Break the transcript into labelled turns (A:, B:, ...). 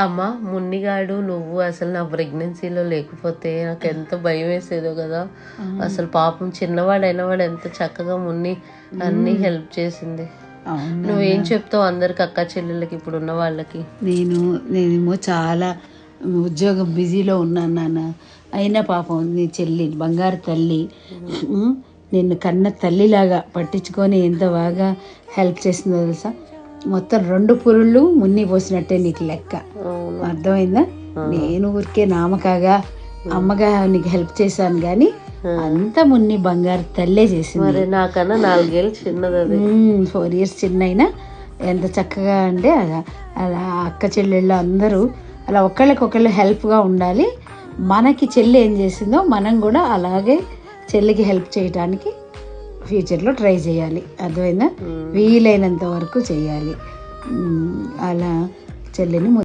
A: అమ్మ మున్నిగాడు నువ్వు అసలు నా ప్రెగ్నెన్సీలో లేకపోతే నాకు ఎంత భయం వేసేదో కదా. అసలు పాపం చిన్నవాడైన వాడు ఎంత చక్కగా మున్ని అన్ని హెల్ప్ చేసింది. నువ్వేం చెప్తావు అందరికి, అక్క చెల్లెళ్ళకి, ఇప్పుడు ఉన్న వాళ్ళకి?
B: నేనేమో చాలా ఉద్యోగం బిజీలో ఉన్నాను నాన్న. అయినా పాపం నీ చెల్లి బంగారు తల్లి నిన్ను కన్న తల్లిలాగా పట్టించుకొని ఎంత బాగా హెల్ప్ చేసిందో తెలుసా. మొత్తం 2 పురుళ్ళు మున్ని పోసినట్టే నీకు లెక్క, అర్థమైందా? నేను ఊరికే నామకాగా అమ్మగా నీకు హెల్ప్ చేశాను కానీ అంత మున్ని బంగారు తల్లే చేసింది.
A: నాకన్నా 4 ఏళ్ళు చిన్నది,
B: 4 years చిన్నైనా ఎంత చక్కగా అంటే అలా అక్క చెల్లెళ్ళు అందరూ అలా ఒకళ్ళకొకళ్ళు హెల్ప్గా ఉండాలి. మనకి చెల్లి ఏం చేసిందో మనం కూడా అలాగే చెల్లికి హెల్ప్ చేయడానికి ఫ్యూచర్లో ట్రై చేయాలి, అర్థమైందా? వీలైనంత వరకు చేయాలి. అలా చెల్లిని